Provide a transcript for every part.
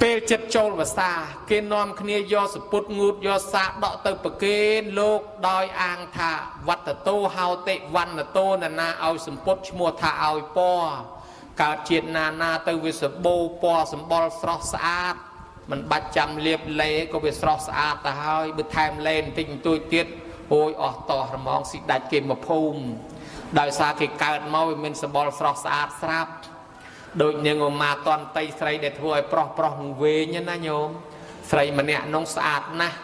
ពេលចិត្តចូលភាសាគេនាំគ្នាយកសពុតងូតយកសាដកទៅប្រគេនលោកដោយអាងថាវត្តតោហៅតិវណ្ណតោណាឲ្យសម្ពុតឈ្មោះថាឲ្យពណ៌កើតជាតិណាទៅវាសបោពណ៌សម្បល់ស្រស់ស្អាតមិនបាច់ចាំលាបលេក៏វាស្រស់ស្អាតទៅហើយបើថែមលេបន្តិចបន្តួចទៀតអូយអស់តោះរមងស៊ីដាច់គេមកភូមិដោយសារគេកើតមកវាមានសម្បល់ស្រស់ស្អាតស្រាប់ដូចនាងឧមាតន្តីស្រីដែលធ្វើឲ្យប្រុសវែងណាញោមស្រីម្នាក់នោះស្អាតណាស់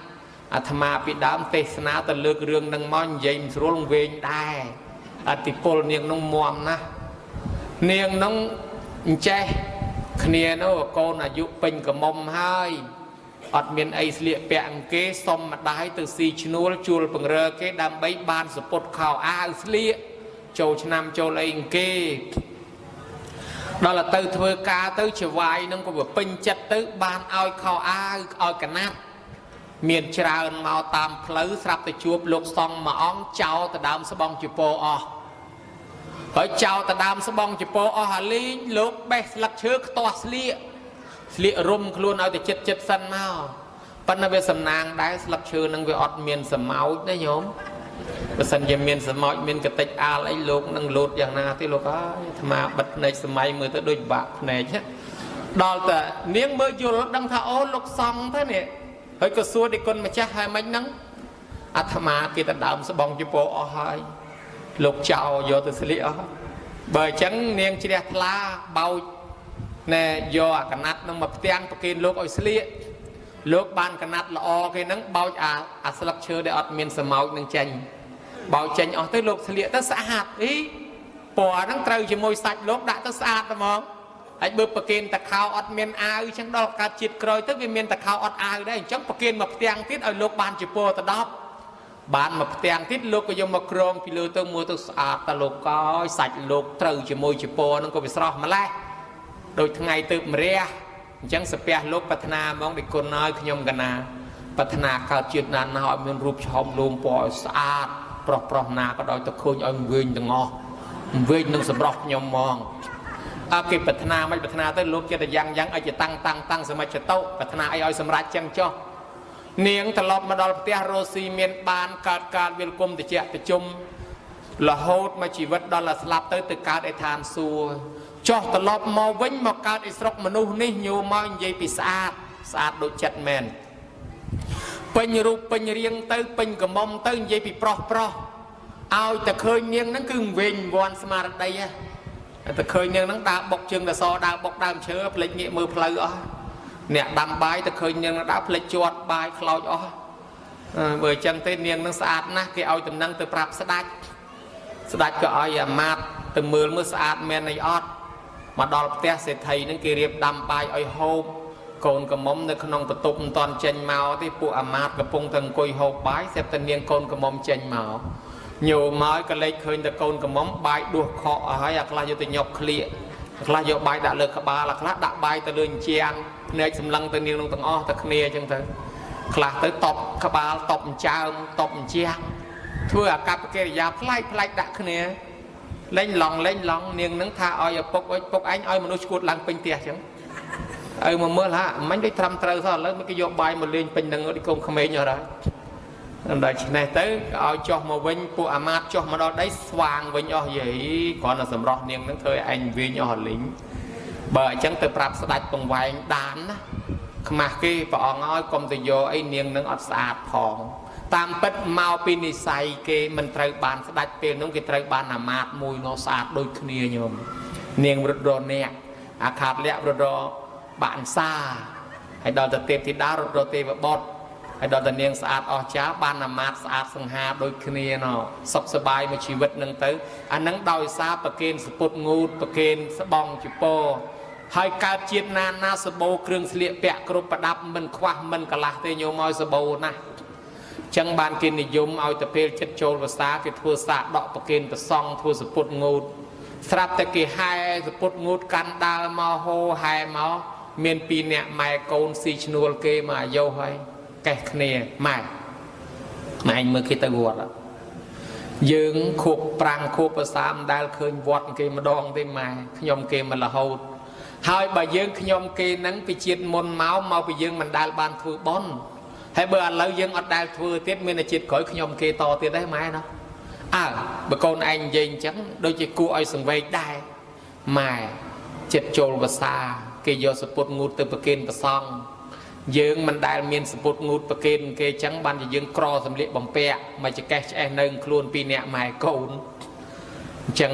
អាត្មាពីដើមទេសនាទៅលើករឿងនឹងមកនិយាយមិនស្រួលវែងដែរអតិពលនាងនោះមាំណាស់នាងនោះអញ្ចេះគ្នានោះកូនអាយុពេញកមុំហើយអត់មានអីស្លៀកពាក់អង្គគេសុំម្ដាយទៅស៊ីឈ្នួលជួលពង្រើគេដើម្បីបានសពុតខោអាវស្លៀកចូលឆ្នាំចូលអីអង្គគេដល់ទៅធ្វើការទៅចវាយនឹងក៏វាពេញចិត្តទៅបានឲ្យខោអាវឲ្យកណាត់មានច្រើនមកតាមផ្លូវស្រាប់តែជួបលោកសង្ឃមួយអង្គចោលទៅដើមស្បង់ជប៉ុនអស់ហើយចោលទៅដើមស្បង់ជប៉ុនអស់ហើយលេងលោកបេះស្លឹកឈើខ្ទាស់ស្លៀករុំខ្លួនឲ្យតែចិត្តសិនមកប៉ុន្តែវាសំណាងដែរស្លឹកឈើនឹងវាអត់មានសម្ោចណាញោមបើសិនជាមានសម្ោចមានកតិចអាលអីលោកនឹងលោតយ៉ាងណាទេលោកអើយអាត្មាបិទភ្នែកសម័យមើលទៅដូចបាក់ភ្នែកដល់តែនាងមើលយល់ដឹងថាអូលោកសង្ឃទៅនេះហើយក៏សួរទីគុណម្ចាស់ហើយមិនហ្នឹងអាត្មាគេទៅដើមស្បង់ជប៉ុនអស់ហើយលោកចៅយកទៅស្លៀកអស់បើអញ្ចឹងនាងជ្រះថ្លាបោចណែយកអាកណាត់នឹងមកផ្ទាំងប្រគេនលោកឲ្យស្លៀកលោកបានកណាត់ល្អគេហ្នឹងបោចអាស្លឹកឈើដែលអត់មានសម្ោចនឹងចេញបោចចេញអស់ទៅលោកស្លៀកទៅស្អាតអីពណ៌ហ្នឹងត្រូវជាមួយសាច់លោកដាក់ទៅស្អាតហ្មងហើយបើប្រគេនតខោអត់មានអាវអញ្ចឹងដល់កើតជាតិក្រោយទៅវាមានតខោអត់អាវដែរអញ្ចឹងប្រគេនមកផ្ទាំងទៀតឲ្យលោកបានជាពណ៌ទៅ10បានមកផ្ទាំងទៀតលោកក៏យកមកក្រងពីលើទៅមើលទៅស្អាតតលោកកយសាច់លោកត្រូវជាមួយជាពណ៌ហ្នឹងក៏វាស្រស់ម្លេះដូចថ្ងៃទៅម្រះអញ្ចឹងសាពះលោកប្រាថ្នាហ្មងដូចគុណហើយខ្ញុំកណាប្រាថ្នាកើតជាតិណាឲ្យមានរូបឆោមលូមពណ៌ឲ្យស្អាតប្រុសណាក៏ដោយទៅឃើញឲ្យវែងទាំងអស់វែងនឹងសម្រស់ខ្ញុំហ្មងអើគេប្រាថ្នាមិនប្រាថ្នាទៅលោកចិត្តយ៉ាងឲ្យជាតាំងសមិទ្ធតោប្រាថ្នាអីឲ្យសម្រេចចឹងចុះនាងត្រឡប់មកដល់ផ្ទះរស់ស៊ីមានបានកើតការវិលគុំតិចតិជុំរហូតមកជីវិតដល់ស្លាប់ទៅកើតឯឋានសួគ៌ចុះត្រឡប់មកវិញមកកើតឯស្រុកមនុស្សនេះញោមមកនិយាយពីស្អាតដូចចិត្តមែនពេញរូបពេញរាងទៅពេញកមុំទៅនិយាយពីប្រុសឲ្យតែឃើញនាងហ្នឹងគឺវិញវាន់ស្មារតីតែឃើញនាងហ្នឹងដើរបុកជើងដសដើរបុកដើមឈើផ្លេចងាកមើលផ្លូវអស់អ្នកដាំបាយតែឃើញនាងហ្នឹងដើរផ្លេចជាប់បាយខ្លោចអស់បើអញ្ចឹងទេនាងហ្នឹងស្អាតណាស់គេឲ្យតំណែងទៅប្រាប់ស្ដេចក៏ឲ្យអាមាត្យទៅមើលស្អាតមែនអីអត់មកដល់ផ្ទះសេដ្ឋីហ្នឹងគេរៀបដាំបាយឲ្យហូបកូនកំមុំនៅក្នុងបន្ទប់មិនតាន់ចេញមកទេពួកអាមាត្យកំពុងតែអង្គុយហូបបាយស្រាប់តែនាងកូនកំមុំចេញមកញោមមកក៏លេចឃើញតែកូនកំមុំបាយដួសខកអស់ហើយអាខ្លះយកទៅញប់ឃ្លៀកខ្លះយកបាយដាក់លើក្បាលអាខ្លះដាក់បាយទៅលើអញ្ជាងភ្នែកសម្លឹងទៅនាងនឹងទាំងអស់តែគ្នាអញ្ចឹងទៅខ្លះទៅតបក្បាលតបអញ្ចើមតបអញ្ជាងធ្វើអាកប្បកិរិយាប្លែកដាក់គ្នាលេងឡងនាងនឹងថាឲ្យឪពុកអញឲ្យមនុស្សឈួតឡើងពេញផ្ទះអញ្ចឹងឲ្យមកមើលហាមិនដូចត្រឹមត្រូវសោះឥឡូវមិនគេយកបាយមកលេងពេញនឹងដូចកូនក្មេងអត់ហើយដល់ឆ្នេះទៅឲ្យចុះមកវិញពួកអាមាត្យចុះមកដល់ដីស្វាងវិញអស់យាយគ្រាន់តែសម្រស់នាងនឹងធ្វើឲ្យឯងវិញអស់លីងបើអញ្ចឹងទៅប្រាប់ស្ដេចពង្វែងដានណាខ្មាស់គេព្រះអង្គឲ្យកុំទៅយកអីនាងនឹងអត់ស្អាតផងតាមពិតមកពីនិស័យគេមិនត្រូវបានស្ដេចពេលនោះគេត្រូវបានអាមាត្យមួយនោះស្អាតដូចគ្នាញោមនាងវរុទ្ធរអ្នកអាខាតលក្ខវរុទ្ធរបាក់សាហើយដល់ទៅទេពធីតាវរុទ្ធរទេវបុត្រហើយដល់តែនាងស្អាតអស្ចារ្យបានអាមាត្យស្អាតសង្ហាដូចគ្នាណោះសុខសប្បាយមួយជីវិតនឹងទៅអានឹងដោយសារប្រគេនសពុតងូតប្រគេនស្បង់ជប៉ុនហើយកើតជាតិណាសបោគ្រឿងស្លៀកពាក់គ្រប់ប្រដាប់មិនខ្វះមិនកន្លះទេញោមឲ្យសបោណាចឹងបានគេនិយមឲ្យទៅពេលចិត្តចូលភាសាគេធ្វើសាដកប្រគេនប្រសង់ធ្វើសពុតងូតស្រាប់តែគេហែសពុតងូតកាន់ដើរមកហោហែមកមានពីរនាក់ម៉ែកូនស៊ីឈ្នួលគេមកអាយុហើយកេះគ្នាម៉ែឯងមើលគេទៅវត្តយើងខួបប្រាំងខួបប្រសាមដែលឃើញវត្តគេម្ដងទេម៉ែខ្ញុំគេមិនរហូត ហើយបើយើងខ្ញុំគេនឹងពីជាតិមុនមកពីយើងមិនដែលបានធ្វើបន់ហើយបើឥឡូវយើងអត់ដែលធ្វើទៀតមានតែជាតិក្រោយខ្ញុំគេតទៀតដែរម៉ែណាបើកូនឯងនិយាយអញ្ចឹងដូចជាគួរឲ្យសង្វេគដែរម៉ែចិត្តចូលភាសាគេយកសពុតងូតទៅប្រគេនប្រសង់យើងមិនដែលមានសពុតងូតប្រគេនគេអញ្ចឹងបានជាយើងក្រសម្លៀកបំពាក់មកចកេះឆ្អេះនៅខ្លួនពីរនាក់ម៉ែកូនអញ្ចឹង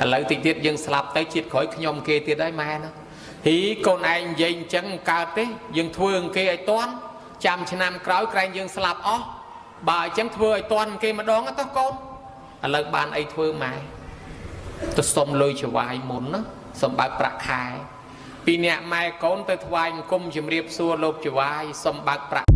ឥឡូវតិចទៀតយើងស្លាប់ទៅជាតិក្រោយខ្ញុំគេទៀតហើយម៉ែណាហ៊ីកូនឯងនិយាយអញ្ចឹងកើតទេយើងធ្វើគេឲ្យតន់ចាំឆ្នាំក្រោយក្រែងយើងស្លាប់អស់បើអញ្ចឹងធ្វើឲ្យតន់គេម្ដងទៅកូនឥឡូវបានអីធ្វើម៉ែទៅសុំលុយចវាយមុនណាសុំបើកប្រាក់ខែពីអ្នកម៉ែកូនទៅថ្វាយអង្គមជំរាបសួរលោកចវាយសុំបើកប្រាក់